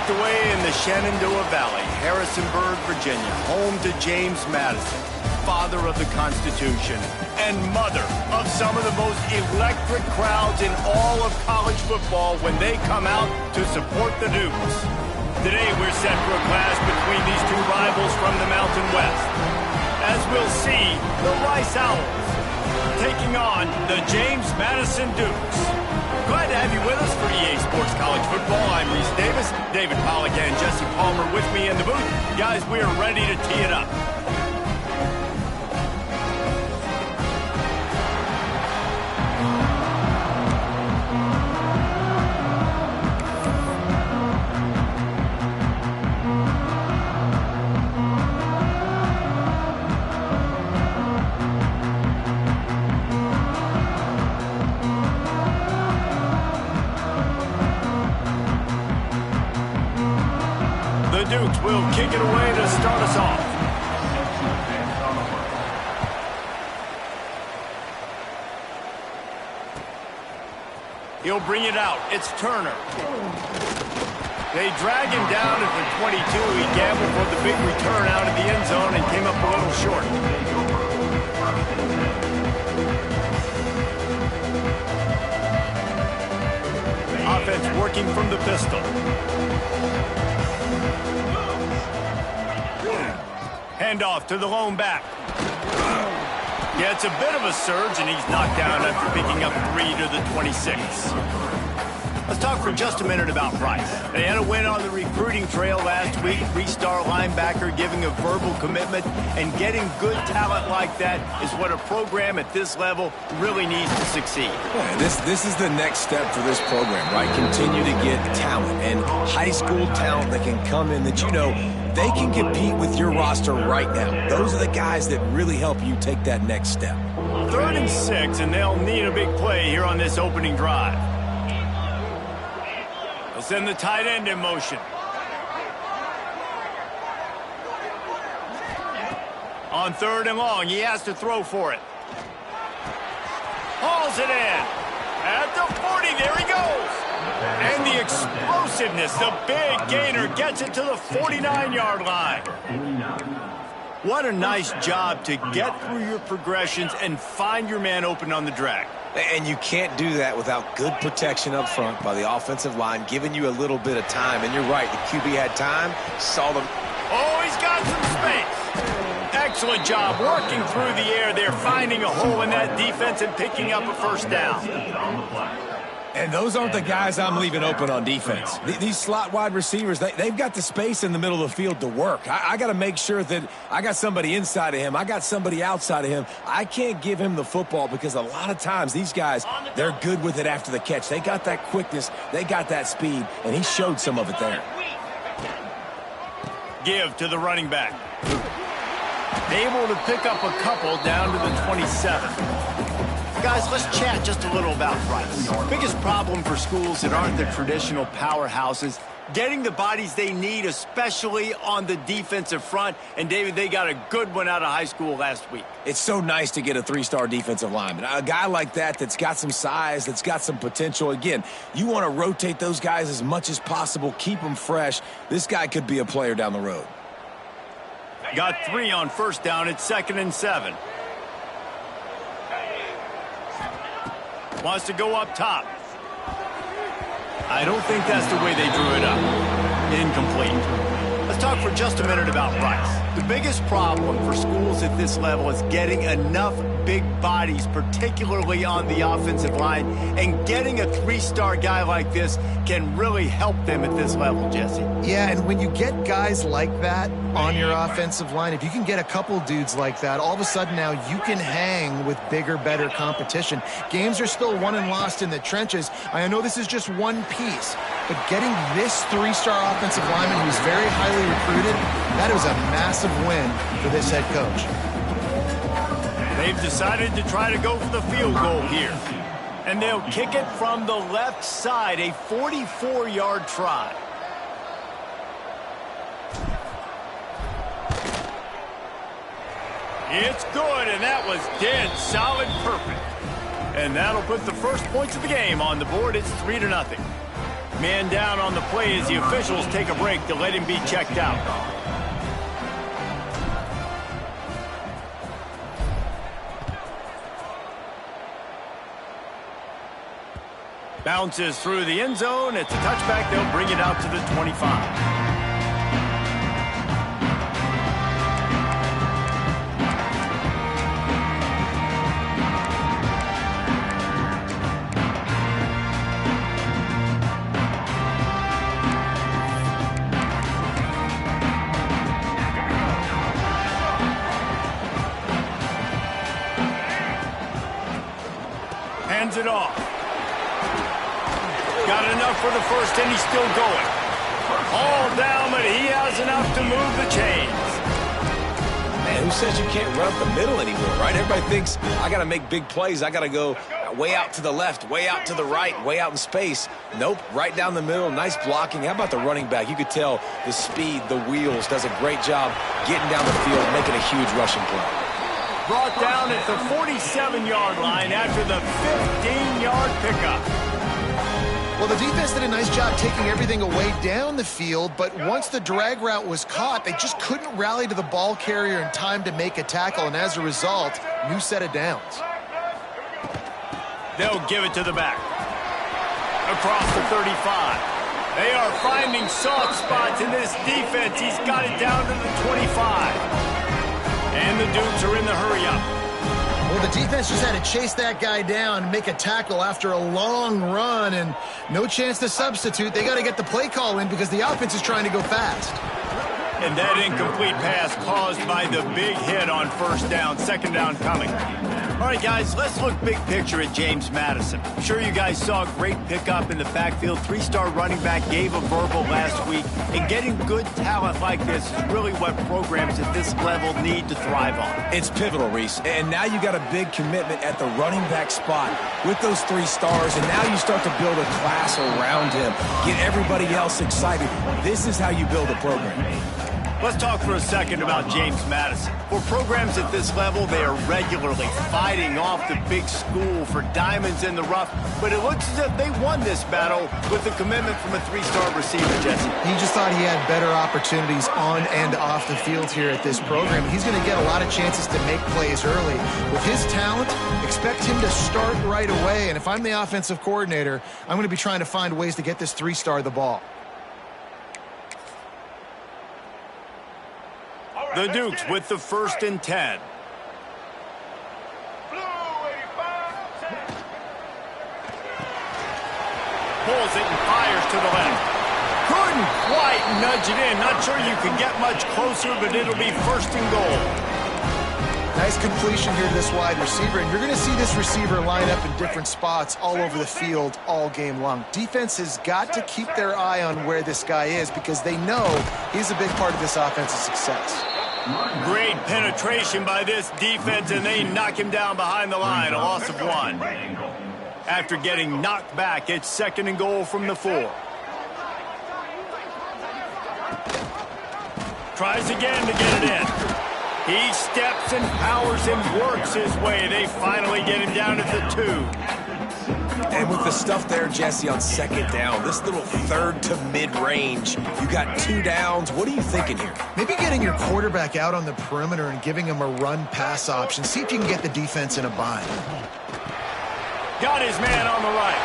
tucked away in the Shenandoah Valley, Harrisonburg, Virginia, home to James Madison, father of the Constitution and mother of some of the most electric crowds in all of college football when they come out to support the Dukes. Today we're set for a clash between these two rivals from the Mountain West. As we'll see, the Rice Owls taking on the James Madison Dukes. Glad to have you with us for EA Sports College Football. I'm Reese Davis, David Pollack and Jesse Palmer with me in the booth. Guys, we are ready to tee it up. The Dukes will kick it away to start us off. He'll bring it out. It's Turner. They drag him down at the 22. He gambled for the big return out of the end zone and came up a little short. Offense working from the pistol. Handoff to the lone back. Yeah, it's a bit of a surge, and he's knocked down after picking up 3 to the 26. Let's talk for just a minute about Rice. They had a win on the recruiting trail last week. 3-star linebacker giving a verbal commitment, and getting good talent like that is what a program at this level really needs to succeed. Yeah, this is the next step for this program, right? Continue to get talent and high school talent that can come in that they can compete with your roster right now. Those are the guys that really help you take that next step. 3rd and 6, and they'll need a big play here on this opening drive. They'll send the tight end in motion. On 3rd and long, he has to throw for it. Hauls it in. At the 40, there he goes. And the explosiveness, the big gainer gets it to the 49-yard line. What a nice job to get through your progressions and find your man open on the drag. And you can't do that without good protection up front by the offensive line, giving you a little bit of time. And you're right, the QB had time, saw them. Oh, he's got some space. Excellent job working through the air there, finding a hole in that defense and picking up a first down. And those aren't the guys I'm leaving open on defense. These slot wide receivers, they've got the space in the middle of the field to work. I got to make sure that I got somebody inside of him. I got somebody outside of him. I can't give him the football because a lot of times these guys, they're good with it after the catch. They got that quickness. They got that speed, and he showed some of it there. Give to the running back. Able to pick up a couple down to the 27. Guys, let's chat just a little about Rice. Biggest problem for schools that aren't the traditional powerhouses, getting the bodies they need, especially on the defensive front. And, David, they got a good one out of high school last week. It's so nice to get a 3-star defensive lineman. A guy like that's got some size, that's got some potential. Again, you want to rotate those guys as much as possible, keep them fresh. This guy could be a player down the road. Got 3 on first down. It's 2nd and 7. Wants to go up top. I don't think that's the way they drew it up. Incomplete. Let's talk for just a minute about Rice. The biggest problem for schools at this level is getting enough big bodies, particularly on the offensive line, and getting a 3-star guy like this can really help them at this level, Jesse. Yeah, and when you get guys like that on your offensive line, if you can get a couple dudes like that, all of a sudden now you can hang with bigger, better competition. Games are still won and lost in the trenches. I know this is just one piece, but getting this 3-star offensive lineman who's very highly recruited, that is a massive win for this head coach. They've decided to try to go for the field goal here. And they'll kick it from the left side, a 44-yard try. It's good, and that was dead solid perfect. And that'll put the first points of the game on the board. It's 3-0. Man down on the play as the officials take a break to let him be checked out. Bounces through the end zone. It's a touchback. They'll bring it out to the 25. Hands it off. Got enough for the first, and he's still going. All down, but he has enough to move the chains. Man, who says you can't run up the middle anymore, right? Everybody thinks, I got to make big plays. I got to go way out to the left, way out to the right, way out in space. Nope, right down the middle, nice blocking. How about the running back? You could tell the speed, the wheels, does a great job getting down the field, making a huge rushing play. Brought down at the 47-yard line after the 15-yard pickup. Well, the defense did a nice job taking everything away down the field, but once the drag route was caught, they just couldn't rally to the ball carrier in time to make a tackle, and as a result, new set of downs. They'll give it to the back. Across the 35. They are finding soft spots in this defense. He's got it down to the 25. And the Dukes are in the hurry-up. Well, the defense just had to chase that guy down and make a tackle after a long run, and no chance to substitute. They got to get the play call in because the offense is trying to go fast. And that incomplete pass caused by the big hit on first down, second down coming. All right, guys, let's look big picture at James Madison. I'm sure you guys saw a great pickup in the backfield. Three-star running back, gave a verbal last week. And getting good talent like this is really what programs at this level need to thrive on. It's pivotal, Reese. And now you got a big commitment at the running back spot with those 3 stars, and now you start to build a class around him. Get everybody else excited. This is how you build a program. Let's talk for a second about James Madison. For programs at this level, they are regularly fighting off the big school for diamonds in the rough, but it looks as if they won this battle with the commitment from a 3-star receiver, Jesse. He just thought he had better opportunities on and off the field here at this program. He's going to get a lot of chances to make plays early. With his talent, expect him to start right away, and if I'm the offensive coordinator, I'm going to be trying to find ways to get this 3-star the ball. The Dukes with the 1st and 10. Pulls it and fires to the left. Couldn't quite nudge it in. Not sure you can get much closer, but it'll be 1st and goal. Nice completion here to this wide receiver, and you're going to see this receiver line up in different spots all over the field all game long. Defense has got to keep their eye on where this guy is because they know he's a big part of this offense's success. Great penetration by this defense, and they knock him down behind the line, a loss of 1. After getting knocked back, it's 2nd and goal from the 4. Tries again to get it in. He steps and powers and works his way. They finally get him down at the 2. And with the stuff there, Jesse, on 2nd down, this little 3rd to mid-range, you got 2 downs. What are you thinking here? Maybe getting your quarterback out on the perimeter and giving him a run-pass option. See if you can get the defense in a bind. Got his man on the right.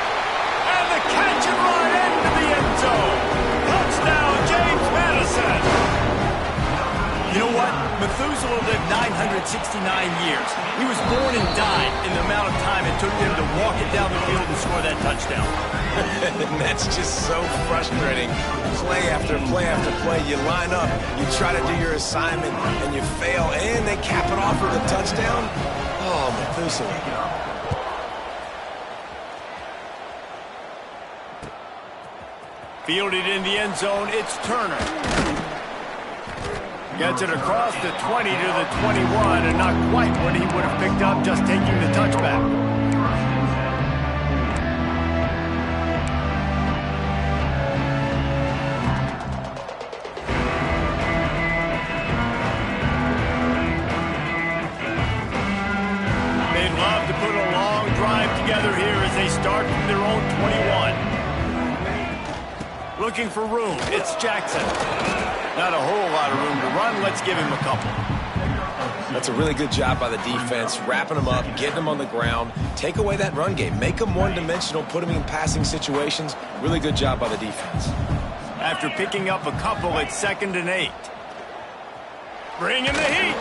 And the catch and run into the end zone. Touchdown, James Madison. You know what? Methuselah lived 969 years. He was born and died in the amount of time it took him to walk it down the field and score that touchdown. And that's just so frustrating. Play after play after play. You line up, you try to do your assignment, and you fail, and they cap it off with a touchdown. Oh, Methuselah. Fielded in the end zone, it's Turner. Gets it across the 20 to the 21, and not quite what he would have picked up just taking the touchback. They'd love to put a long drive together here as they start from their own 21. Looking for room. It's Jackson. Not a whole lot of room to run. Let's give him a couple. That's a really good job by the defense, wrapping them up, getting them on the ground. Take away that run game. Make them one-dimensional, put them in passing situations. Really good job by the defense. After picking up a couple, it's 2nd and 8. Bringing the heat.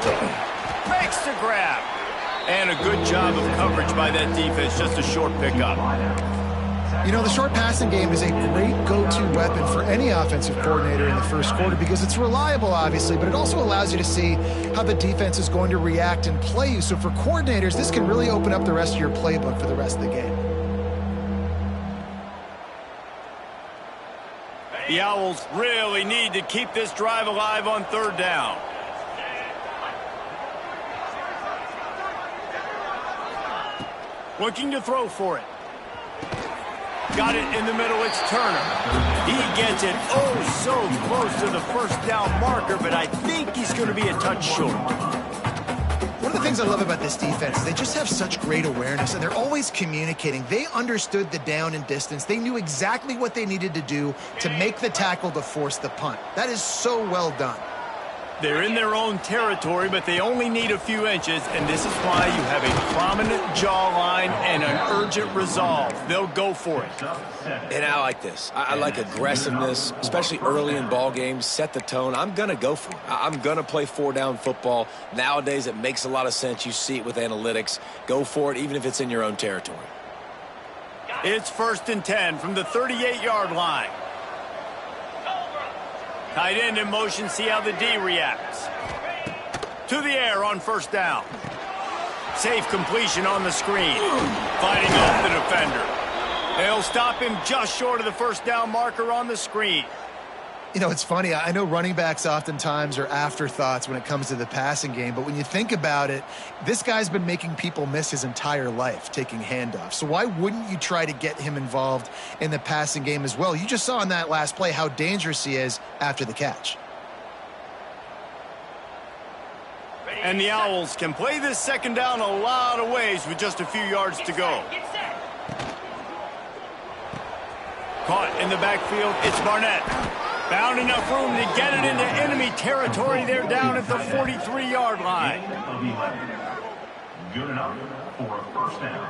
Makes the grab. And a good job of coverage by that defense. Just a short pickup. You know, the short passing game is a great go-to weapon for any offensive coordinator in the first quarter because it's reliable, obviously, but it also allows you to see how the defense is going to react and play you. So for coordinators, this can really open up the rest of your playbook for the rest of the game. The Owls really need to keep this drive alive on 3rd down. Looking to throw for it. Got it in the middle, it's Turner. He gets it oh so close to the 1st down marker, but I think he's going to be a touch short. One of the things I love about this defense is they just have such great awareness, and they're always communicating. They understood the down and distance. They knew exactly what they needed to do to make the tackle to force the punt. That is so well done. They're in their own territory, but they only need a few inches, and this is why you have a prominent jawline and an urgent resolve. They'll go for it. And I like this. I like aggressiveness, especially early in ball games. Set the tone. I'm going to go for it. I'm going to play 4-down football. Nowadays, it makes a lot of sense. You see it with analytics. Go for it, even if it's in your own territory. It's 1st and 10 from the 38-yard line. Tight end in motion, see how the D reacts. To the air on 1st down. Safe completion on the screen. Fighting off the defender. They'll stop him just short of the 1st down marker on the screen. You know, it's funny. I know running backs oftentimes are afterthoughts when it comes to the passing game, but when you think about it, this guy's been making people miss his entire life taking handoffs. So why wouldn't you try to get him involved in the passing game as well? You just saw in that last play how dangerous he is after the catch. And the Owls can play this 2nd down a lot of ways with just a few yards to go. Caught in the backfield, it's Barnett. Found enough room to get it into enemy territory. They're down at the 43-yard line. Good enough for a 1st down.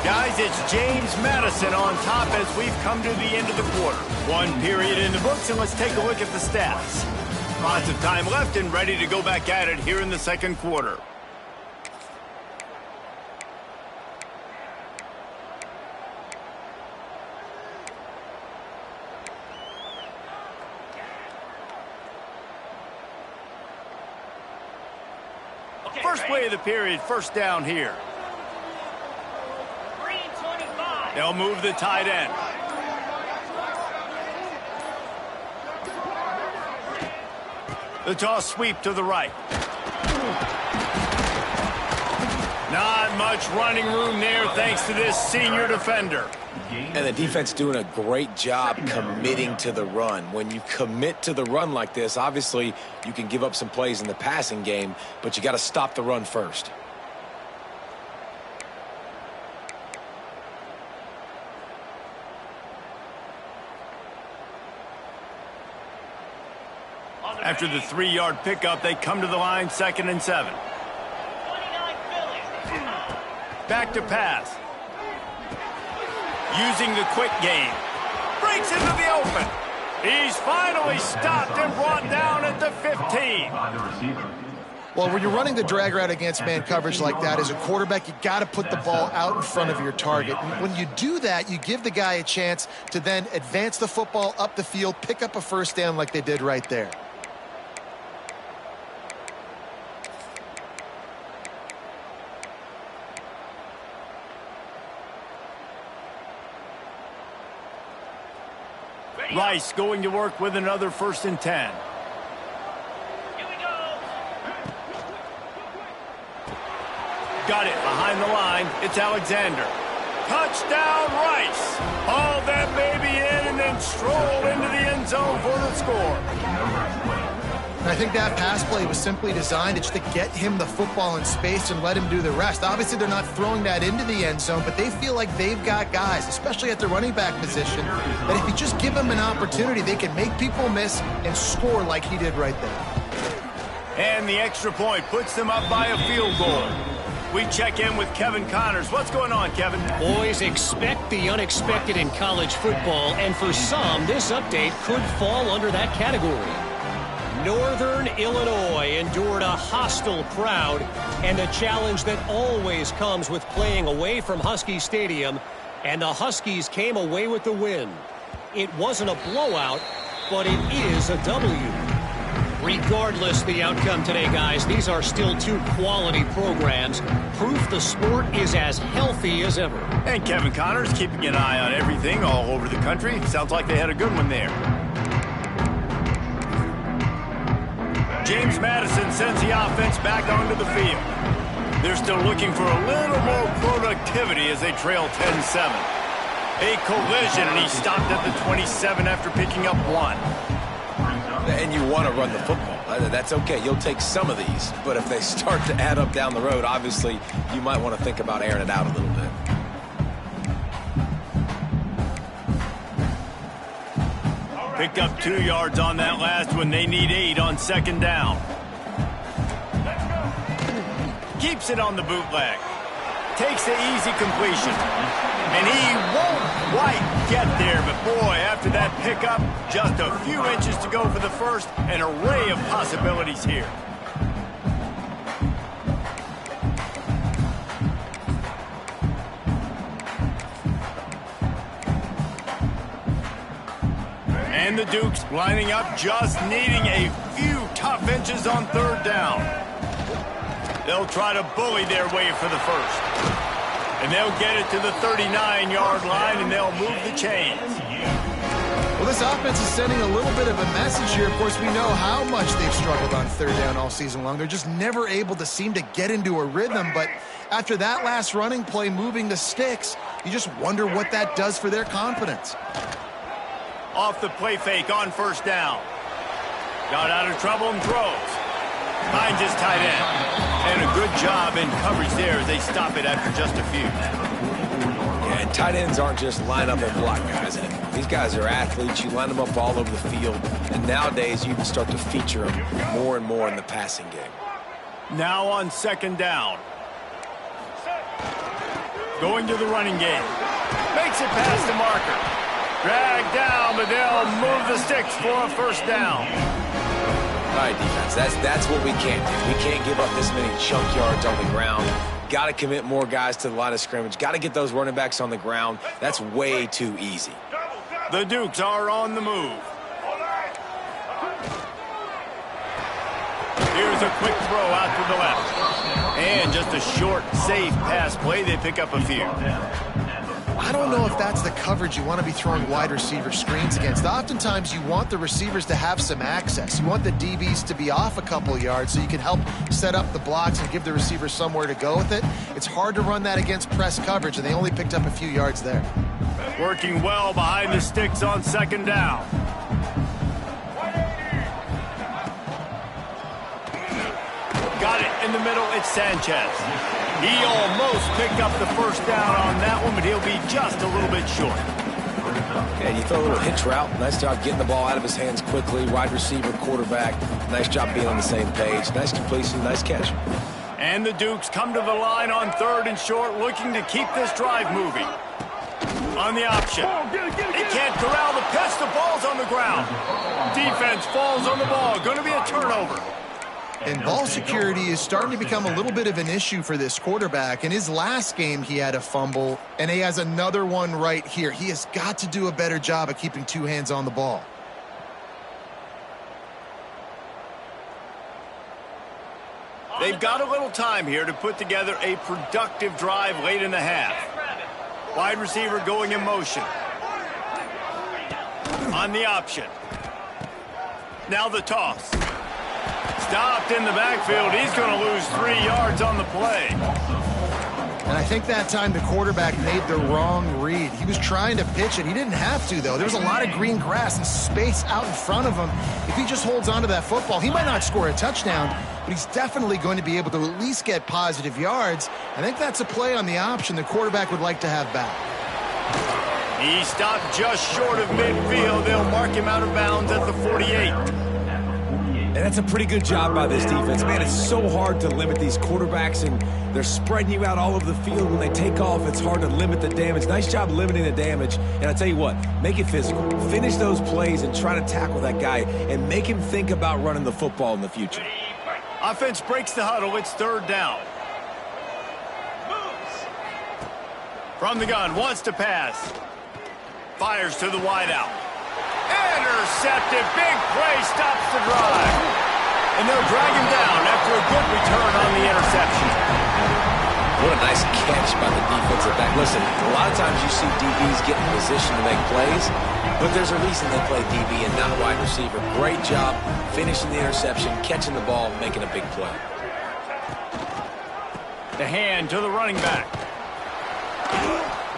Guys, it's James Madison on top as we've come to the end of the quarter. 1 period in the books, and let's take a look at the stats. Lots of time left and ready to go back at it here in the 2nd quarter. First play of the period, 1st down here. They'll move the tight end. The toss sweep to the right. Not much running room there thanks to this senior defender. And the defense doing a great job committing to the run. When you commit to the run like this, obviously you can give up some plays in the passing game, but you got to stop the run first. After the 3-yard pickup, they come to the line, 2nd and 7. Back to pass. Using the quick game. Breaks into the open. He's finally stopped and brought down at the 15. Well, when you're running the drag route against man coverage like that, as a quarterback, you got to put the ball out in front of your target. When you do that, you give the guy a chance to then advance the football up the field, pick up a 1st down like they did right there. Rice going to work with another 1st and 10. Got it behind the line. It's Alexander. Touchdown, Rice. Haul that baby in and then stroll into the end zone for the score. And I think that pass play was simply designed just to get him the football in space and let him do the rest. Obviously, they're not throwing that into the end zone, but they feel like they've got guys, especially at the running back position, that if you just give them an opportunity, they can make people miss and score like he did right there. And the extra point puts them up by a field goal. We check in with Kevin Connors. What's going on, Kevin? Boys, expect the unexpected in college football, and for some, this update could fall under that category. Northern Illinois endured a hostile crowd and a challenge that always comes with playing away from Husky Stadium, and the Huskies came away with the win. It wasn't a blowout, but it is a W. Regardless the outcome today, guys, these are still two quality programs. Proof the sport is as healthy as ever. And Kevin Connors keeping an eye on everything all over the country. Sounds like they had a good one there. James Madison sends the offense back onto the field. They're still looking for a little more productivity as they trail 10-7. A collision, and he stopped at the 27 after picking up 1. And you want to run the football. That's okay. You'll take some of these. But if they start to add up down the road, obviously, you might want to think about airing it out a little bit. Picked up 2 yards on that last one. They need 8 on second down. Keeps it on the bootleg. Takes the easy completion. And he won't quite get there. But, boy, after that pickup, just a few inches to go for the first. An array of possibilities here. And the Dukes lining up, just needing a few tough inches on third down. They'll try to bully their way for the first. And they'll get it to the 39-yard line, and they'll move the chains. Well, this offense is sending a little bit of a message here. Of course, we know how much they've struggled on third down all season long. They're just never able to seem to get into a rhythm. But after that last running play, moving the sticks, you just wonder what that does for their confidence. Off the play fake on first down. Got out of trouble and throws. Finds his tight end. And a good job in coverage there as they stop it after just a few. Yeah, and tight ends aren't just line up and block guys. These guys are athletes. You line them up all over the field. And nowadays, you can start to feature them more and more in the passing game. Now on second down. Going to the running game. Makes it past the marker. Dragged down, but they'll move the sticks for a first down. All right, defense, that's what we can't do. We can't give up this many chunk yards on the ground. Got to commit more guys to the line of scrimmage. Got to get those running backs on the ground. That's way too easy. The Dukes are on the move. Here's a quick throw out to the left. And just a short, safe pass play. They pick up a few. I don't know if that's the coverage you want to be throwing wide receiver screens against. Oftentimes, you want the receivers to have some access. You want the DBs to be off a couple yards so you can help set up the blocks and give the receivers somewhere to go with it. It's hard to run that against press coverage, and they only picked up a few yards there. Working well behind the sticks on second down. Got it in the middle. It's Sanchez. He almost picked up the first down on that one, but he'll be just a little bit short. And you throw a little hitch route. Nice job getting the ball out of his hands quickly. Wide receiver, quarterback. Nice job being on the same page. Nice completion, nice catch. And the Dukes come to the line on third and short, looking to keep this drive moving. On the option. They can't corral the pitch. The ball's on the ground. Defense falls on the ball. Going to be a turnover. And ball security is starting to become a little bit of an issue for this quarterback. In his last game, he had a fumble, and he has another one right here. He has got to do a better job of keeping two hands on the ball. They've got a little time here to put together a productive drive late in the half. Wide receiver going in motion. On the option. Now the toss. Stopped in the backfield. He's going to lose 3 yards on the play. And I think that time the quarterback made the wrong read. He was trying to pitch it. He didn't have to, though. There was a lot of green grass and space out in front of him. If he just holds on to that football, he might not score a touchdown, but he's definitely going to be able to at least get positive yards. I think that's a play on the option the quarterback would like to have back. He stopped just short of midfield. They'll mark him out of bounds at the 48. And that's a pretty good job by this defense. Man, it's so hard to limit these quarterbacks, and they're spreading you out all over the field. When they take off, it's hard to limit the damage. Nice job limiting the damage. And I tell you what, make it physical. Finish those plays and try to tackle that guy and make him think about running the football in the future. Offense breaks the huddle. It's third down. From the gun, wants to pass. Fires to the wideout. Intercepted. Big play stops the drive. And they'll drag him down after a good return on the interception. What a nice catch by the defensive back. Listen, a lot of times you see DBs get in position to make plays, but there's a reason they play DB and not wide receiver. Great job finishing the interception, catching the ball, making a big play. The hand to the running back.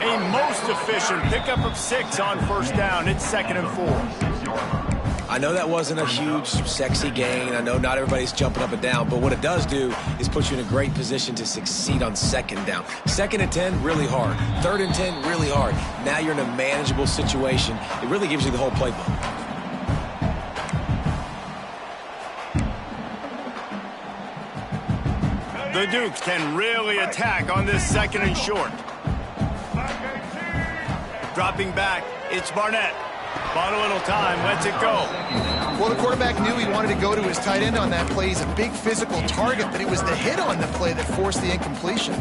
A most efficient pickup of 6 on first down. It's 2nd and 4. I know that wasn't a huge, sexy gain. I know not everybody's jumping up and down, but what it does do is put you in a great position to succeed on 2nd down. 2nd and 10, really hard. 3rd and 10, really hard. Now you're in a manageable situation. It really gives you the whole playbook. The Dukes can really attack on this 2nd and short. Dropping back, it's Barnett. Bought a little time, lets it go. Well, the quarterback knew he wanted to go to his tight end on that play. He's a big physical target, but it was the hit on the play that forced the incompletion.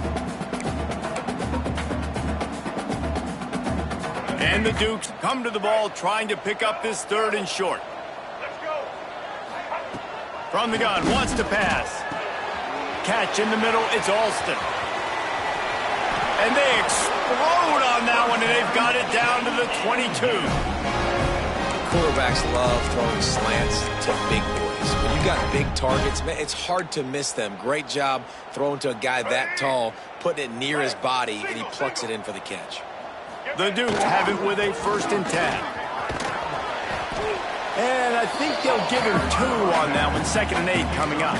And the Dukes come to the ball trying to pick up this 3rd and short. From the gun, wants to pass. Catch in the middle, it's Alston. And they explode on that one, and they've got it down to the 22. Quarterbacks love throwing slants to big boys. When you got big targets, man, it's hard to miss them. Great job throwing to a guy that tall, putting it near his body, and he plucks it in for the catch. The Dukes have it with a 1st and 10. And I think they'll give him 2 on that one. 2nd and 8 coming up.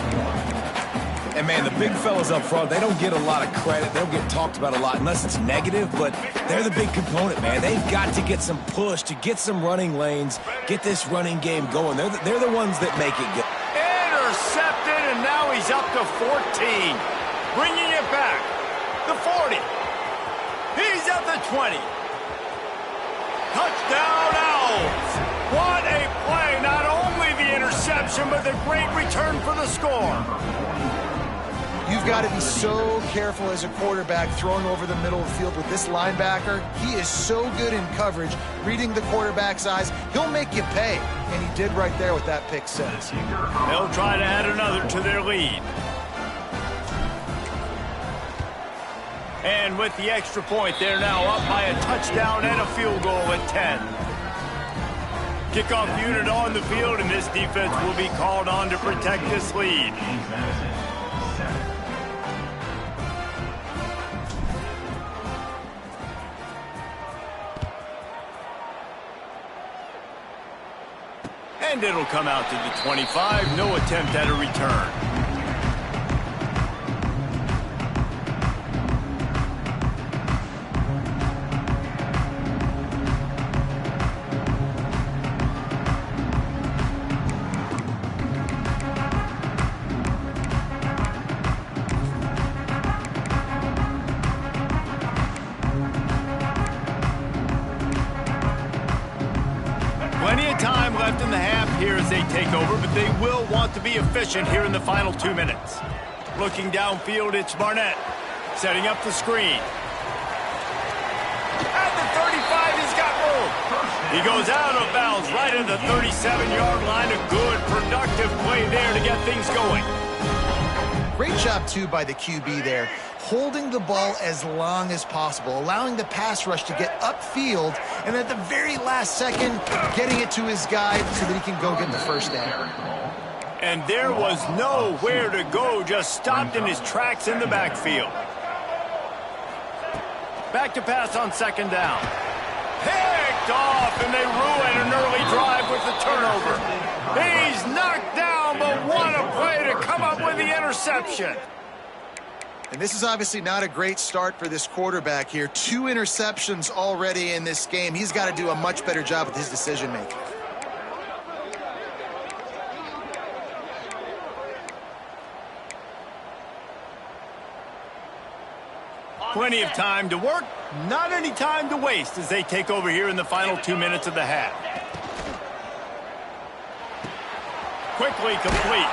And, man, the big fellas up front, they don't get a lot of credit. They don't get talked about a lot unless it's negative, but they're the big component, man. They've got to get some push, to get some running lanes, get this running game going. They're the ones that make it go. Intercepted, and now he's up to 14. Bringing it back. The 40. He's at the 20. Touchdown, Owls. What a play. Not only the interception, but the great return for the score. You've got to be so careful as a quarterback throwing over the middle of the field with this linebacker. He is so good in coverage, reading the quarterback's eyes. He'll make you pay, and he did right there with that pick 6. They'll try to add another to their lead. And with the extra point, they're now up by a touchdown and a field goal at 10. Kickoff unit on the field, and this defense will be called on to protect this lead. And it'll come out to the 25. No attempt at a return. Plenty of time left in the half here as they take over, but they will want to be efficient here in the final 2 minutes. Looking downfield, it's Barnett setting up the screen. At the 35, he's got room. He goes out of bounds right at the 37-yard line. A good, productive play there to get things going. Great job, too, by the QB there, holding the ball as long as possible, allowing the pass rush to get upfield, and at the very last second, getting it to his guy so that he can go get the first down. And there was nowhere to go, just stopped in his tracks in the backfield. Back to pass on second down. Picked off, and they ruin an early drive with the turnover. He's knocked down, but what a play to come up with the interception. And this is obviously not a great start for this quarterback here. 2 interceptions already in this game. He's got to do a much better job with his decision-making. Plenty of time to work, not any time to waste as they take over here in the final 2 minutes of the half. Quickly complete.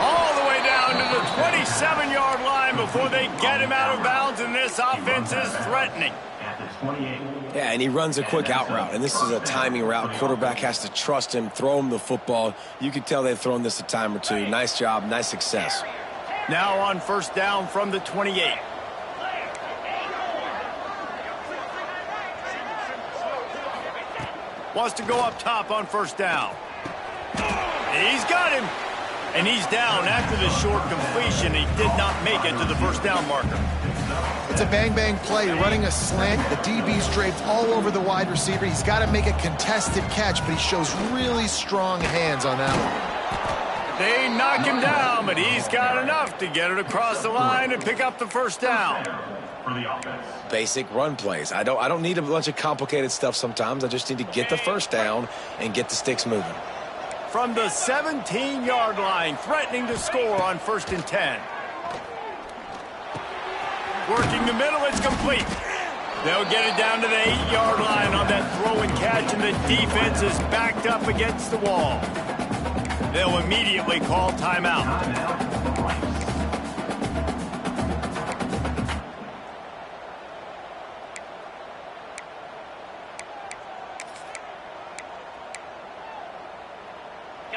All the way down to the 27-yard line before they get him out of bounds, and this offense is threatening. Yeah, and he runs a quick out route, and this is a timing route. Quarterback has to trust him, throw him the football. You can tell they've thrown this a time or two. Nice job, nice success. Now on first down from the 28. Wants to go up top on first down. He's got him. And he's down after the short completion. He did not make it to the first down marker. It's a bang-bang play, running a slant. The DB's draped all over the wide receiver. He's got to make a contested catch, but he shows really strong hands on that one. They knock him down, but he's got enough to get it across the line and pick up the first down. Basic run plays. I don't need a bunch of complicated stuff sometimes. I just need to get the first down and get the sticks moving. From the 17-yard line, threatening to score on 1st and 10. Working the middle, it's complete. They'll get it down to the 8-yard line on that throw and catch, and the defense is backed up against the wall. They'll immediately call timeout.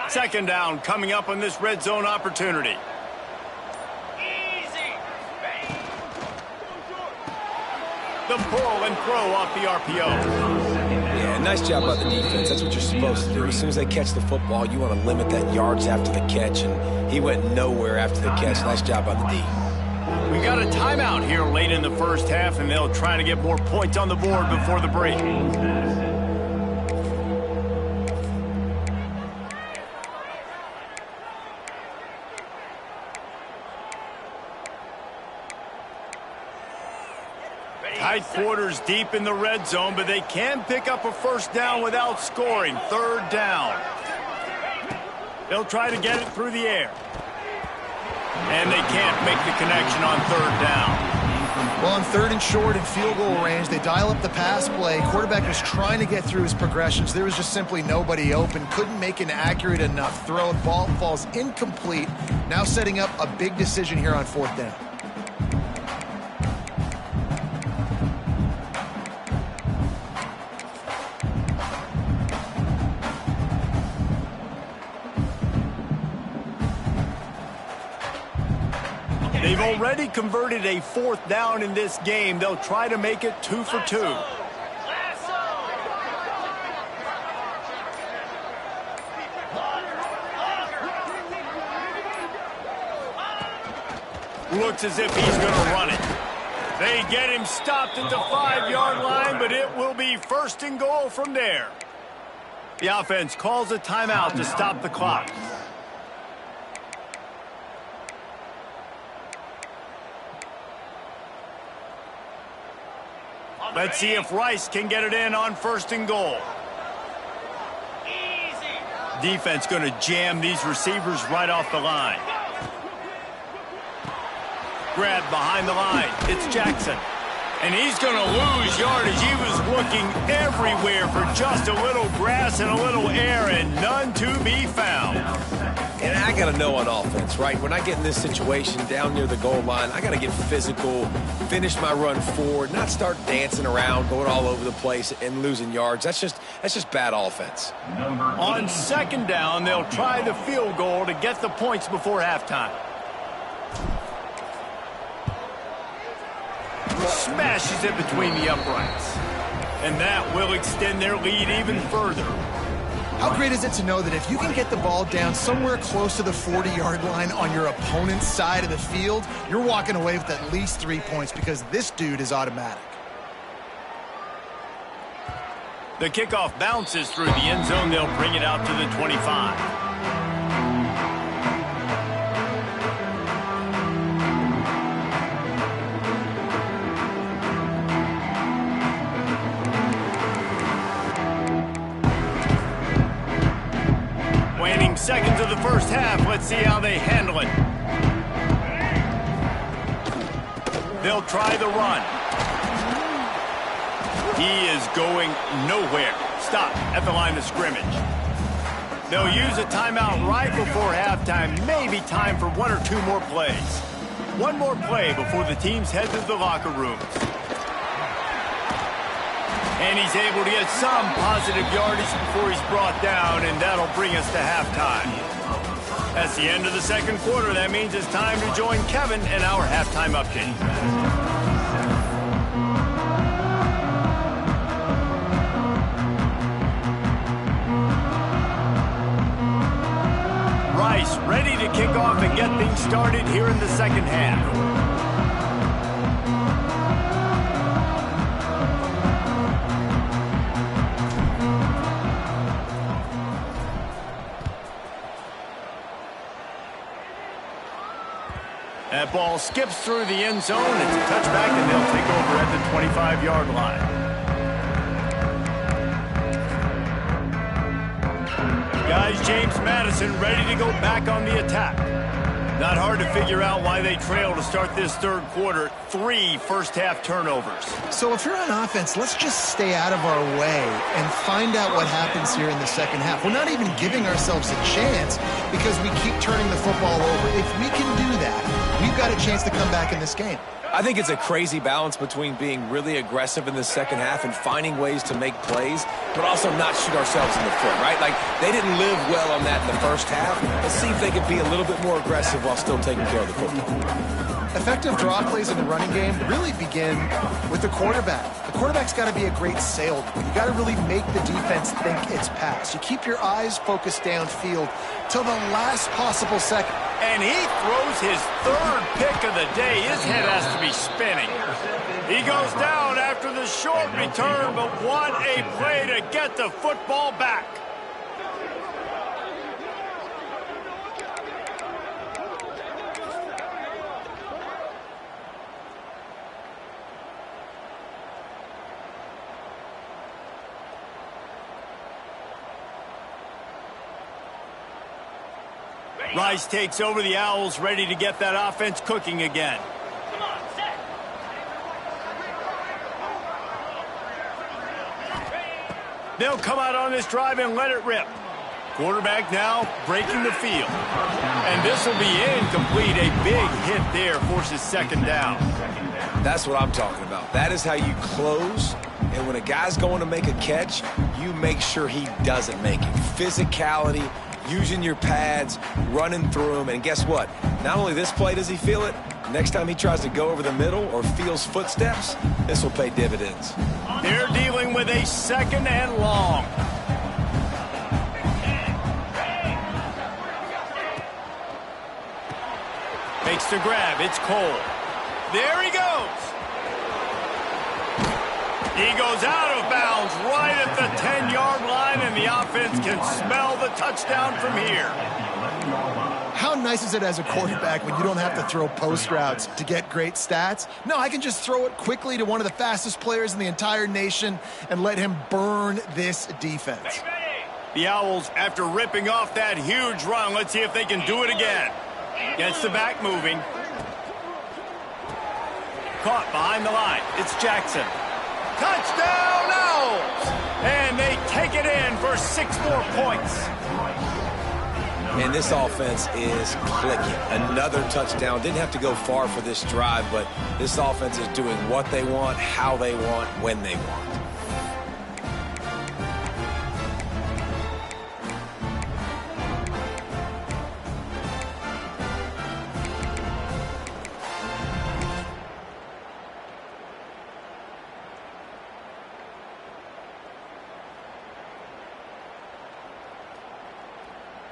Second down coming up on this red zone opportunity. The pull and throw off the RPO. Yeah, nice job by the defense. That's what you're supposed to do. As soon as they catch the football, you want to limit that yards after the catch, and he went nowhere after the catch. Nice job by the D. We got a timeout here late in the first half, and they'll try to get more points on the board before the break. Tight quarters deep in the red zone, but they can pick up a first down without scoring. 3rd down. They'll try to get it through the air. And they can't make the connection on 3rd down. Well, on 3rd and short and field goal range, they dial up the pass play. Quarterback was trying to get through his progressions. There was just simply nobody open. Couldn't make an accurate enough throw. Ball falls incomplete. Now setting up a big decision here on 4th down. They've already converted a 4th down in this game. They'll try to make it 2 for 2. Looks as if he's going to run it. They get him stopped at the 5-yard line, but it will be 1st and goal from there. The offense calls a timeout to stop the clock. Let's see if Rice can get it in on 1st and goal. Defense going to jam these receivers right off the line. Grab behind the line. It's Jackson. And he's going to lose yardage. He was looking everywhere for just a little grass and a little air, and none to be found. And I got to know on offense, right? When I get in this situation down near the goal line, I got to get physical, finish my run forward, not start dancing around, going all over the place and losing yards. That's just bad offense. On 2nd down, they'll try the field goal to get the points before halftime. Smashes it between the uprights. And that will extend their lead even further. How great is it to know that if you can get the ball down somewhere close to the 40-yard line on your opponent's side of the field, you're walking away with at least 3 points because this dude is automatic. The kickoff bounces through the end zone. They'll bring it out to the 25. Waning seconds of the first half. Let's see how they handle it. They'll try the run. He is going nowhere. Stop at the line of scrimmage. They'll use a timeout right before halftime. Maybe time for one or two more plays. One more play before the teams head to the locker rooms. And he's able to get some positive yardage before he's brought down, and that'll bring us to halftime. That's the end of the second quarter. That means it's time to join Kevin and our halftime update. Rice ready to kick off and get things started here in the second half. That ball skips through the end zone. It's a touchback, and they'll take over at the 25-yard line. Guys, James Madison ready to go back on the attack. Not hard to figure out why they trail to start this third quarter. 3 first-half turnovers. So if you're on offense, let's just stay out of our way and find out what happens here in the second half. We're not even giving ourselves a chance because we keep turning the football over. If we can do that, we've got a chance to come back in this game. I think it's a crazy balance between being really aggressive in the second half and finding ways to make plays, but also not shoot ourselves in the foot, right? Like, they didn't live well on that in the first half. Let's see if they can be a little bit more aggressive while still taking care of the football. Effective draw plays in the running game really begin with the quarterback. The quarterback's got to be a great salesman. You got to really make the defense think it's pass. You keep your eyes focused downfield till the last possible second. And he throws his third pick of the day. His head has to be spinning. He goes down after the short return, but what a play to get the football back. Rice takes over the Owls, ready to get that offense cooking again. Come on, set. They'll come out on this drive and let it rip. Quarterback now breaking the field. And this will be incomplete. A big hit there forces second down. That's what I'm talking about. That is how you close. And when a guy's going to make a catch, you make sure he doesn't make it. Physicality, using your pads, running through them, and guess what? Not only this play does he feel it, next time he tries to go over the middle or feels footsteps, this will pay dividends. They're dealing with a second and long. Makes the grab. It's Cole. There he goes. He goes out of bounds right at the 10-yard line, and the offense can smell the touchdown from here. How nice is it as a quarterback when you don't have to throw post routes to get great stats? No, I can just throw it quickly to one of the fastest players in the entire nation and let him burn this defense. The Owls, after ripping off that huge run, let's see if they can do it again. Gets the back moving. Caught behind the line. It's Jackson. Touchdown Owls! And they take it in for 6 more points. And this offense is clicking. Another touchdown. Didn't have to go far for this drive, but this offense is doing what they want, how they want, when they want.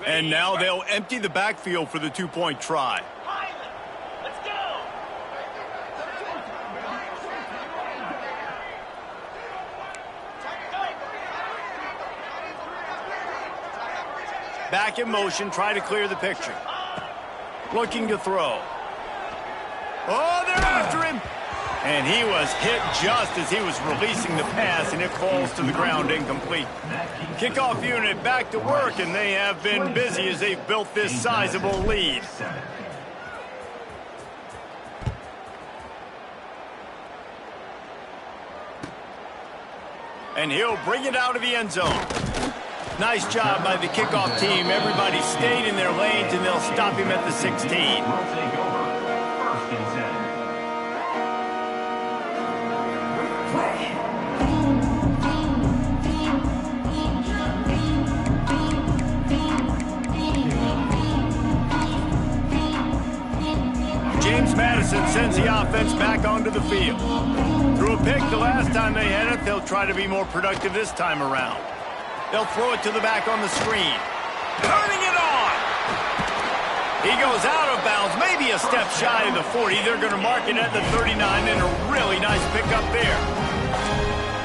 And now they'll empty the backfield for the 2-point try. Let's go. Back in motion, try to clear the picture. Looking to throw. Oh, they're after him. And he was hit just as he was releasing the pass, and it falls to the ground incomplete. Kickoff unit back to work, and they have been busy as they've built this sizable lead. And he'll bring it out of the end zone. Nice job by the kickoff team. Everybody stayed in their lanes, and they'll stop him at the 16. James Madison sends the offense back onto the field. Threw a pick the last time they had it. They'll try to be more productive this time around. They'll throw it to the back on the screen. Turning it on! He goes out of bounds, maybe a step shy of the 40. They're going to mark it at the 39, and a really nice pickup there.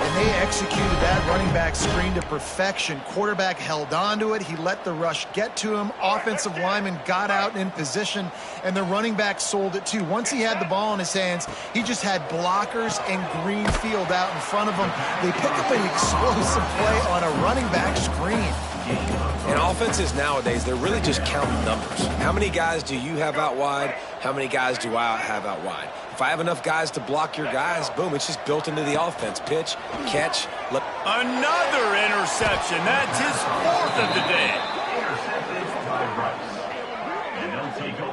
And they executed that running back screen to perfection. Quarterback held on to it. He let the rush get to him. Offensive lineman got out in position, and the running back sold it too. Once he had the ball in his hands, he just had blockers and green field out in front of him. They pick up an explosive play on a running back screen. In offenses nowadays, they're really just counting numbers. How many guys do you have out wide? How many guys do I have out wide? If I have enough guys to block your guys, boom, it's just built into the offense. Pitch, catch, look. Another interception. That's his fourth of the day.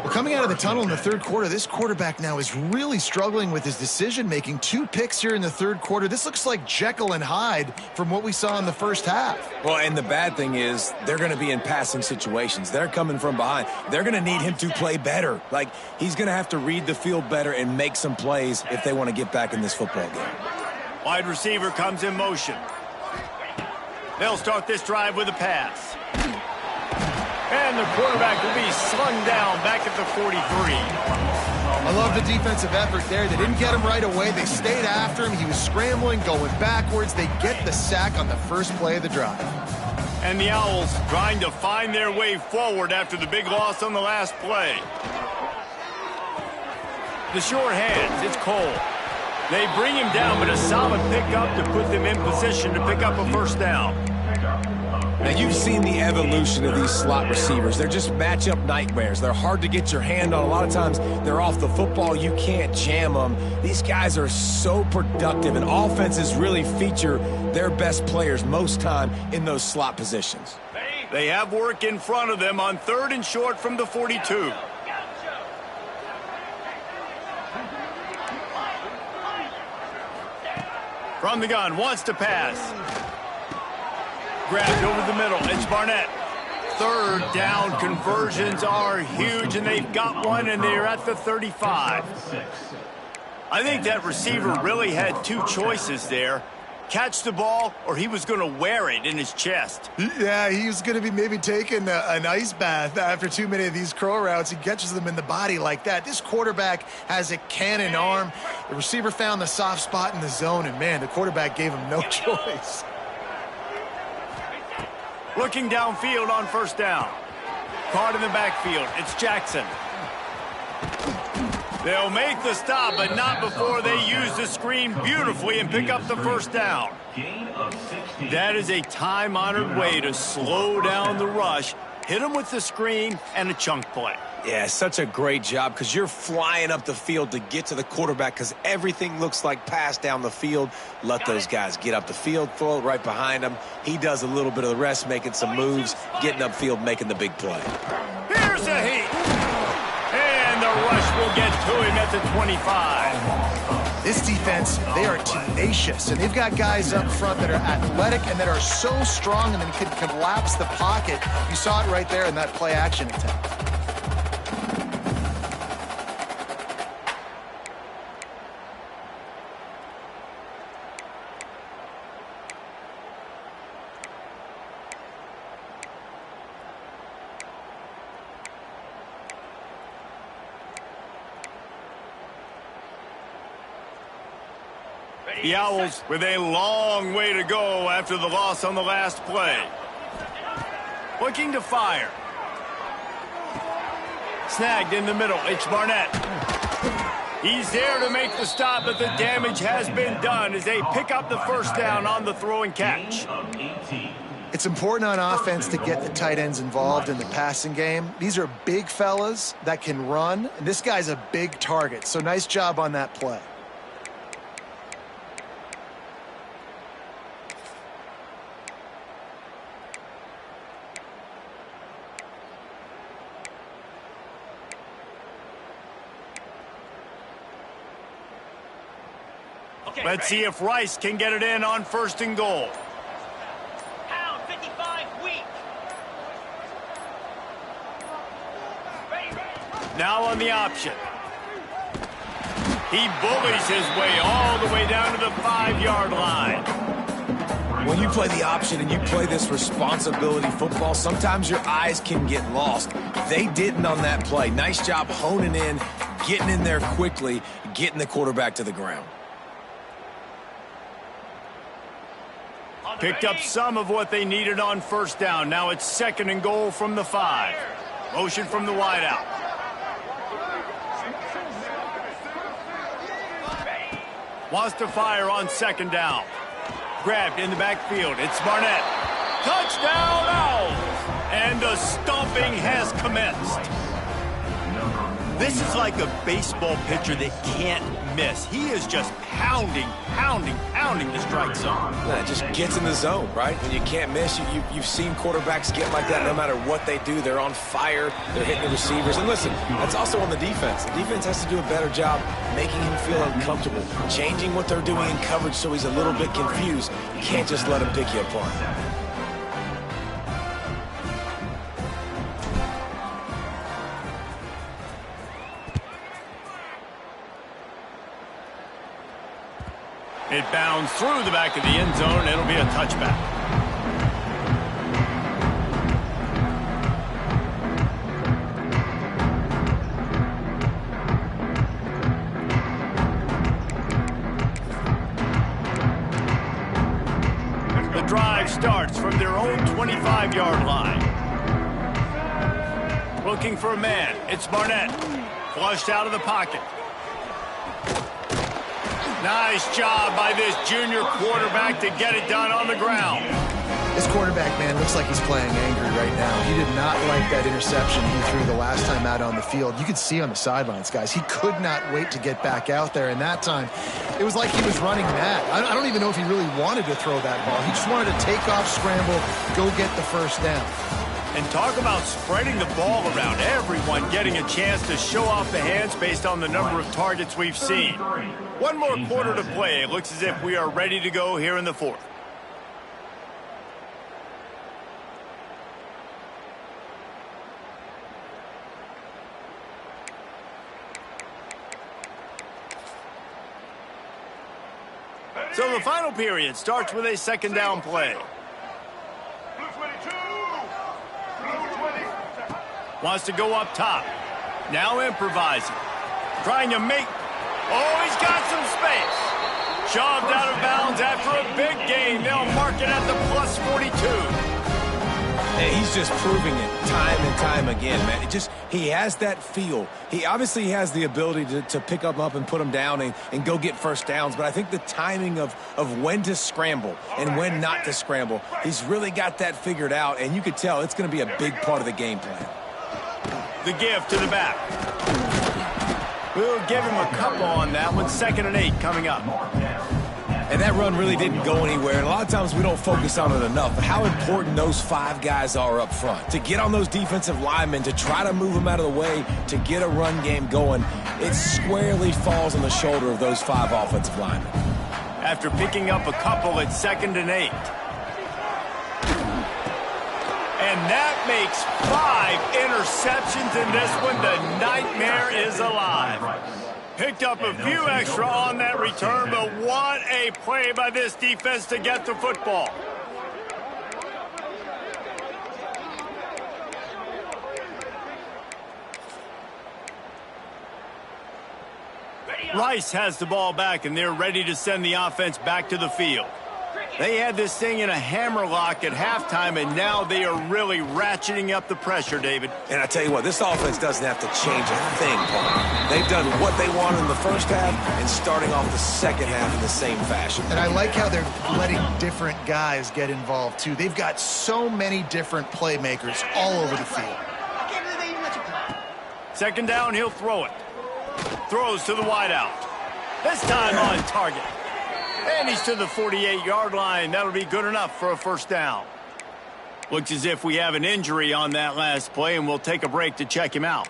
Well, coming out of the tunnel in the third quarter, this quarterback now is really struggling with his decision-making. 2 picks here in the third quarter. This looks like Jekyll and Hyde from what we saw in the first half. Well, and the bad thing is they're going to be in passing situations. They're coming from behind. They're going to need him to play better. Like, he's going to have to read the field better and make some plays if they want to get back in this football game. Wide receiver comes in motion. They'll start this drive with a pass. And the quarterback will be slung down back at the 43. I love the defensive effort there. They didn't get him right away. They stayed after him. He was scrambling, going backwards. They get the sack on the first play of the drive. And the Owls trying to find their way forward after the big loss on the last play. The short hands, it's Cole. They bring him down, but a solid pickup to put them in position to pick up a first down. Now, you've seen the evolution of these slot receivers. They're just matchup nightmares. They're hard to get your hand on. A lot of times, they're off the football. You can't jam them. These guys are so productive, and offenses really feature their best players most time in those slot positions. They have work in front of them on 3rd and short from the 42. From the gun, wants to pass. Grabbed over the middle. It's Barnett. 3rd down conversions are huge, and they've got one, and they're at the 35. I think that receiver really had 2 choices there. Catch the ball, or he was going to wear it in his chest. Yeah, he was going to be maybe taking an ice bath after too many of these curl routes. He catches them in the body like that. This quarterback has a cannon arm. The receiver found the soft spot in the zone, and, man, the quarterback gave him no choice. Looking downfield on 1st down. Caught in the backfield. It's Jackson. They'll make the stop, but not before they use the screen beautifully and pick up the 1st down. That is a time-honored way to slow down the rush, hit them with the screen, and a chunk play. Yeah, such a great job because you're flying up the field to get to the quarterback because everything looks like pass down the field. Let those guys get up the field, throw it right behind him. He does a little bit of the rest, making some moves, getting upfield, making the big play. Here's a heat. And the rush will get to him at the 25. This defense, they are tenacious, and they've got guys up front that are athletic and that are so strong and then can collapse the pocket. You saw it right there in that play-action attempt. The Owls with a long way to go after the loss on the last play. Looking to fire. Snagged in the middle. It's Barnett. He's there to make the stop, but the damage has been done as they pick up the first down on the throw and catch. It's important on offense to get the tight ends involved in the passing game. These are big fellas that can run, and this guy's a big target, so nice job on that play. Let's see if Rice can get it in on 1st and goal. Pound 55 weak. Now on the option. He bullies his way all the way down to the 5-yard line. When you play the option and you play this responsibility football, sometimes your eyes can get lost. They didn't on that play. Nice job honing in, getting in there quickly, getting the quarterback to the ground. Picked up some of what they needed on 1st down. Now it's 2nd and goal from the 5. Motion from the wideout. Wants to fire on 2nd down. Grabbed in the backfield. It's Barnett. Touchdown Owls! And the stomping has commenced. This is like a baseball pitcher that can't miss. He is just pounding the strike zone. It just gets in the zone, right? When you can't miss, you've seen quarterbacks get like that no matter what they do. They're on fire. They're hitting the receivers. And listen, that's also on the defense. The defense has to do a better job making him feel uncomfortable, changing what they're doing in coverage so he's a little bit confused. You can't just let him pick you apart. It bounds through the back of the end zone. It'll be a touchback. The drive starts from their own 25-yard line. Looking for a man. It's Barnett. Flushed out of the pocket. Nice job by this junior quarterback to get it done on the ground. This quarterback, man, looks like he's playing angry right now. He did not like that interception he threw the last time out on the field. You could see on the sidelines, guys, he could not wait to get back out there. And that time, it was like he was running mad. I don't even know if he really wanted to throw that ball. He just wanted to take off, scramble, go get the first down. And talk about spreading the ball around. Everyone getting a chance to show off the hands based on the number of targets we've seen. One more quarter to play. It looks as if we are ready to go here in the 4th. So the final period starts with a 2nd down play. Wants to go up top. Now improvising. Trying to make... Oh, he's got some space. Shoved out of bounds after a big gain. They'll mark it at the plus 42. Hey, he's just proving it time and time again, man. He has that feel. He obviously has the ability to pick them up and put them down and go get first downs, but I think the timing of when to scramble and when not to scramble, he's really got that figured out, and you could tell it's going to be a big part of the game plan. The give to the back. We'll give him a couple on that one. 2nd and 8 coming up. And that run really didn't go anywhere. And a lot of times we don't focus on it enough. But how important those 5 guys are up front. To get on those defensive linemen, to try to move them out of the way, to get a run game going, it squarely falls on the shoulder of those 5 offensive linemen. After picking up a couple at 2nd and 8. And that makes 5 interceptions in this one. The nightmare is alive. Picked up a few extra on that return, but what a play by this defense to get the football. Rice has the ball back, and they're ready to send the offense back to the field. They had this thing in a hammerlock at halftime, and now they are really ratcheting up the pressure, David. And I tell you what, this offense doesn't have to change a thing, Paul. They've done what they wanted in the first half and starting off the second half in the same fashion. And I like how they're letting different guys get involved, too. They've got so many different playmakers all over the field. Second down, he'll throw it. Throws to the wideout. This time on target. And he's to the 48-yard line. That'll be good enough for a first down. Looks as if we have an injury on that last play, and we'll take a break to check him out.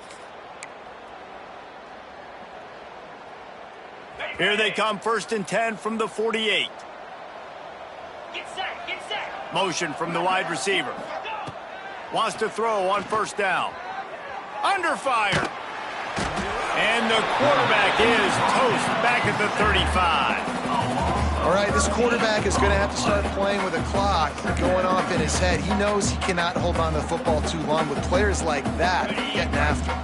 Here they come, 1st and 10 from the 48. Get set, get set. Motion from the wide receiver. Wants to throw on 1st down. Under fire. And the quarterback is toast back at the 35. All right, this quarterback is going to have to start playing with a clock going off in his head. He knows he cannot hold on to the football too long with players like that getting after him.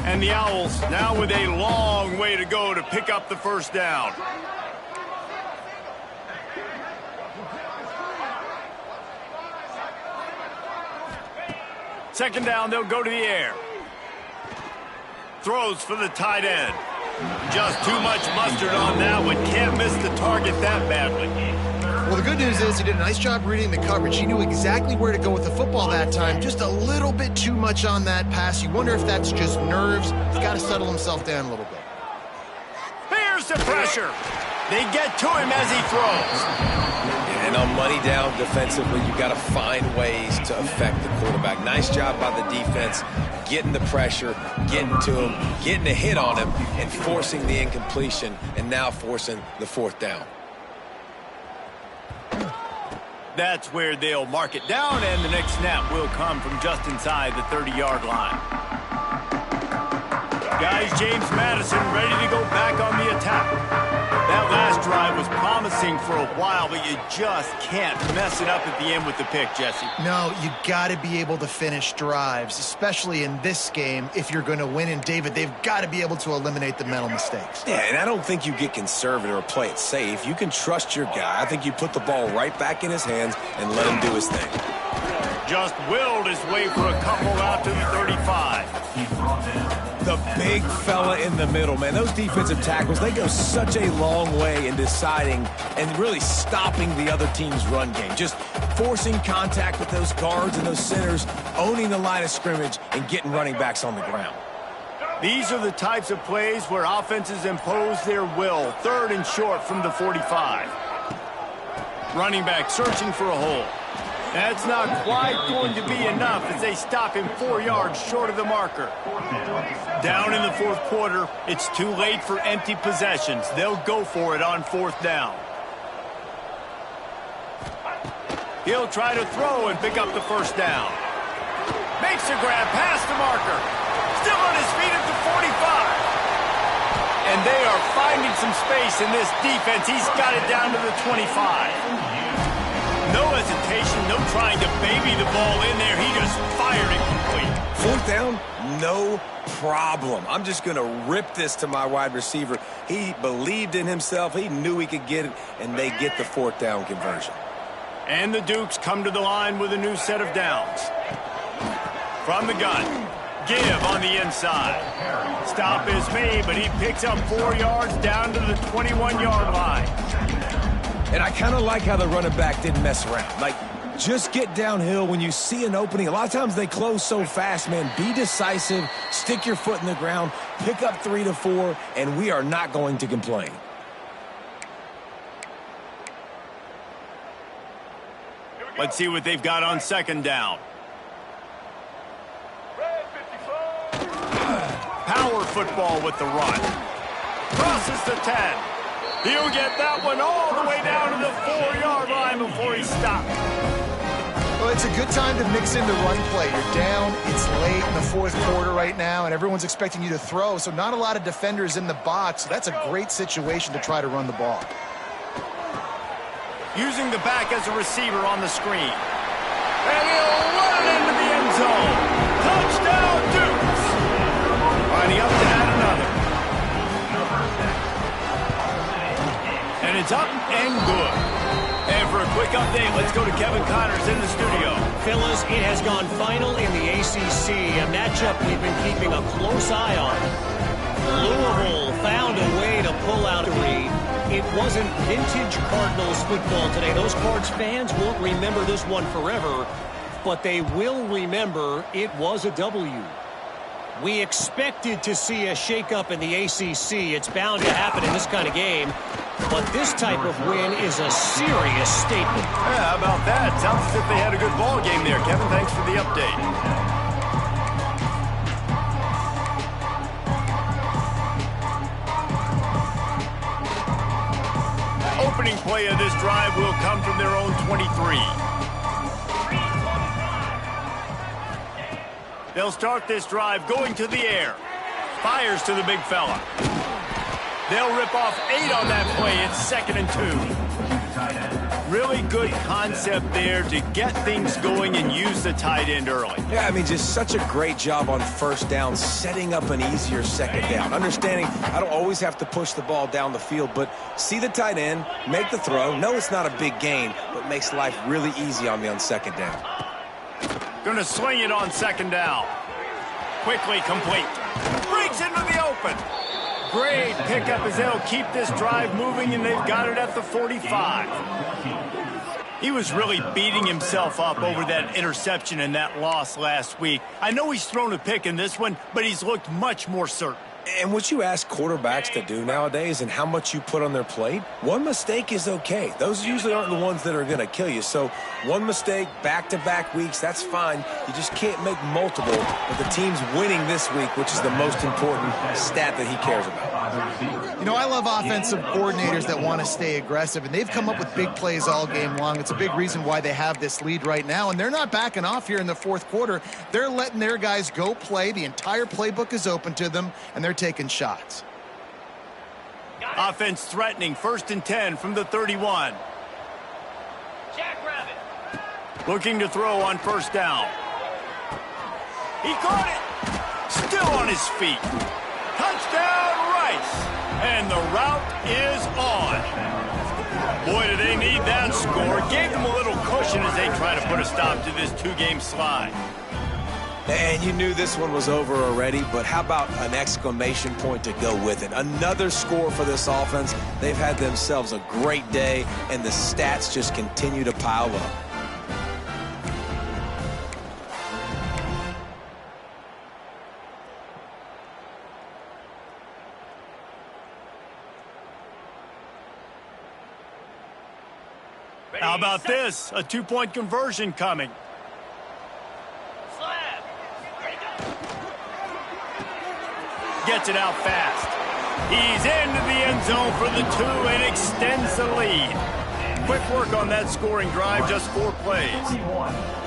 And the Owls now with a long way to go to pick up the first down. Second down, they'll go to the air. Throws for the tight end. Just too much mustard on that one. Can't miss the target that badly. Well, the good news is he did a nice job reading the coverage. He knew exactly where to go with the football that time. Just a little bit too much on that pass. You wonder if that's just nerves. He's got to settle himself down a little bit. Here's the pressure. They get to him as he throws. And on money down defensively, you got to find ways to affect the quarterback. Nice job by the defense, getting the pressure, getting to him, getting a hit on him, and forcing the incompletion, and now forcing the 4th down. That's where they'll mark it down, and the next snap will come from just inside the 30-yard line. Guys, James Madison ready to go back on the attack. That last drive was promising for a while, but you just can't mess it up at the end with the pick, Jesse. No, you got to be able to finish drives, especially in this game if you're going to win. And, David, they've got to be able to eliminate the mental mistakes. Yeah, and I don't think you get conservative or play it safe. You can trust your guy. I think you put the ball right back in his hands and let him do his thing. Just willed his way for a couple out to the 35. The big fella in the middle, man. Those defensive tackles, they go such a long way in deciding and really stopping the other team's run game. Just forcing contact with those guards and those centers, owning the line of scrimmage, and getting running backs on the ground. These are the types of plays where offenses impose their will. 3rd and short from the 45. Running back searching for a hole. That's not quite going to be enough as they stop him 4 yards short of the marker. Down in the 4th quarter, it's too late for empty possessions. They'll go for it on 4th down. He'll try to throw and pick up the first down. Makes a grab past the marker. Still on his feet at the 45. And they are finding some space in this defense. He's got it down to the 25. No hesitation, no trying to baby the ball in there. He just fired it complete. 4th down, no problem. I'm just going to rip this to my wide receiver. He believed in himself. He knew he could get it, and they get the 4th down conversion. And the Dukes come to the line with a new set of downs. From the gun, give on the inside. Stop is made, but he picks up 4 yards down to the 21-yard line. And I kind of like how the running back didn't mess around. Like, just get downhill when you see an opening. A lot of times they close so fast, man. Be decisive, stick your foot in the ground, pick up 3 to 4, and we are not going to complain. Let's see what they've got on 2nd down. Power football with the run. Crosses the 10. He'll get that one all the way down to the 4-yard line before he stopped. Well, it's a good time to mix in the run play. You're down, it's late in the 4th quarter right now, and everyone's expecting you to throw, so not a lot of defenders in the box. So that's a great situation to try to run the ball. Using the back as a receiver on the screen. And he'll run it into the end zone. Touchdown, Dukes. Lining up to add another. And it's up and good. And for a quick update, let's go to Kevin Connors in the studio. Fellas, it has gone final in the ACC, a matchup we've been keeping a close eye on. Louisville found a way to pull out a lead. It wasn't vintage Cardinals football today. Those Cards fans won't remember this one forever, but they will remember it was a W. We expected to see a shakeup in the ACC. It's bound to happen in this kind of game. But this type of win is a serious statement. Yeah, how about that? Sounds as if they had a good ball game there. Kevin, thanks for the update. Opening play of this drive will come from their own 23. They'll start this drive going to the air. Fires to the big fella. They'll rip off 8 on that play. It's 2nd and 2. Really good concept there to get things going and use the tight end early. Yeah, I mean, just such a great job on first down, setting up an easier second down. Understanding I don't always have to push the ball down the field, but see the tight end, make the throw. No, it's not a big gain, but makes life really easy on me on second down. Going to swing it on 2nd down. Quickly complete. Breaks into the open. Great pickup as they'll keep this drive moving, and they've got it at the 45. He was really beating himself up over that interception and that loss last week. I know he's thrown a pick in this one, but he's looked much more certain. And what you ask quarterbacks to do nowadays and how much you put on their plate, one mistake is okay. Those usually aren't the ones that are going to kill you. So one mistake, back-to-back weeks, that's fine. You just can't make multiple. But the team's winning this week, which is the most important stat that he cares about. You know, I love offensive coordinators that want to stay aggressive, and they've come up with big plays all game long. It's a big reason why they have this lead right now, and they're not backing off here in the fourth quarter. They're letting their guys go play. The entire playbook is open to them, and they're taking shots. Offense threatening, 1st and 10 from the 31. Jackrabbit. Looking to throw on 1st down. He caught it. Still on his feet. Touchdown, Rice. And the route is on. Boy, do they need that score. Gave them a little cushion as they try to put a stop to this 2-game slide. And you knew this one was over already, but how about an exclamation point to go with it? Another score for this offense. They've had themselves a great day, and the stats just continue to pile up. How about this? A 2-point conversion coming. Gets it out fast. He's into the end zone for the 2 and extends the lead. Quick work on that scoring drive, just 4 plays.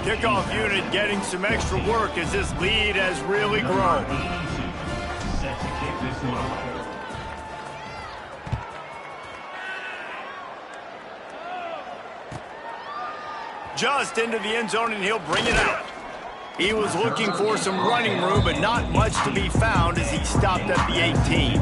Kickoff unit getting some extra work as this lead has really grown. Just into the end zone, and he'll bring it out. He was looking for some running room, but not much to be found as he stopped at the 18.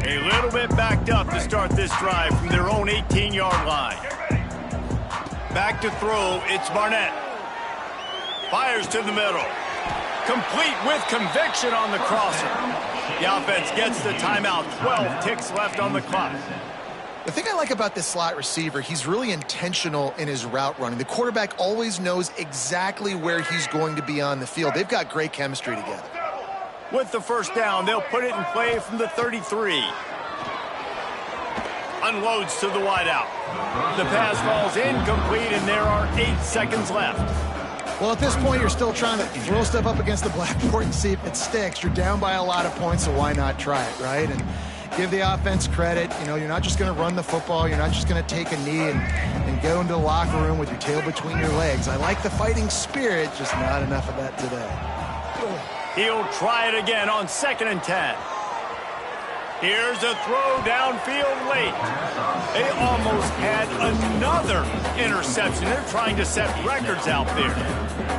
A little bit backed up to start this drive from their own 18-yard line. Back to throw, it's Barnett. Fires to the middle. Complete with conviction on the crosser. The offense gets the timeout. 12 ticks left on the clock. The thing I like about this slot receiver, he's really intentional in his route running. The quarterback always knows exactly where he's going to be on the field. They've got great chemistry together. With the 1st down, they'll put it in play from the 33. Unloads to the wideout. The pass falls incomplete, and there are 8 seconds left. Well, at this point, you're still trying to throw stuff up against the blackboard and see if it sticks. You're down by a lot of points, so why not try it, right? And give the offense credit. You know, you're not just going to run the football. You're not just going to take a knee and go into the locker room with your tail between your legs. I like the fighting spirit, just not enough of that today. He'll try it again on 2nd and 10. Here's a throw downfield late. They almost had another interception. They're trying to set records out there.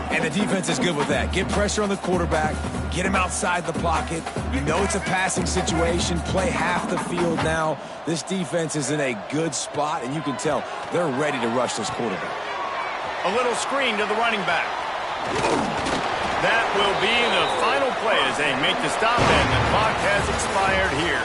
And the defense is good with that. Get pressure on the quarterback. Get him outside the pocket. You know it's a passing situation. Play half the field now. This defense is in a good spot, and you can tell they're ready to rush this quarterback. A little screen to the running back. That will be the final play as they make the stop, and the clock has expired here.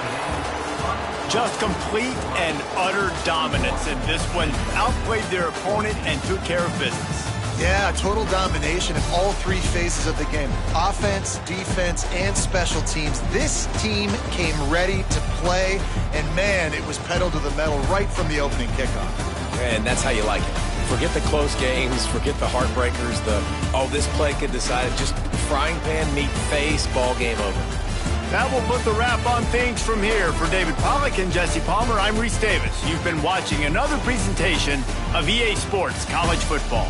Just complete and utter dominance in this one. Outplayed their opponent and took care of business. Yeah, total domination in all three phases of the game. Offense, defense, and special teams. This team came ready to play, and man, it was pedal to the metal right from the opening kickoff. And that's how you like it. Forget the close games, forget the heartbreakers, this play could decide it. Just frying pan, meet face, ball game over. That will put the wrap on things from here. For David Pollack and Jesse Palmer, I'm Reese Davis. You've been watching another presentation of EA Sports College Football.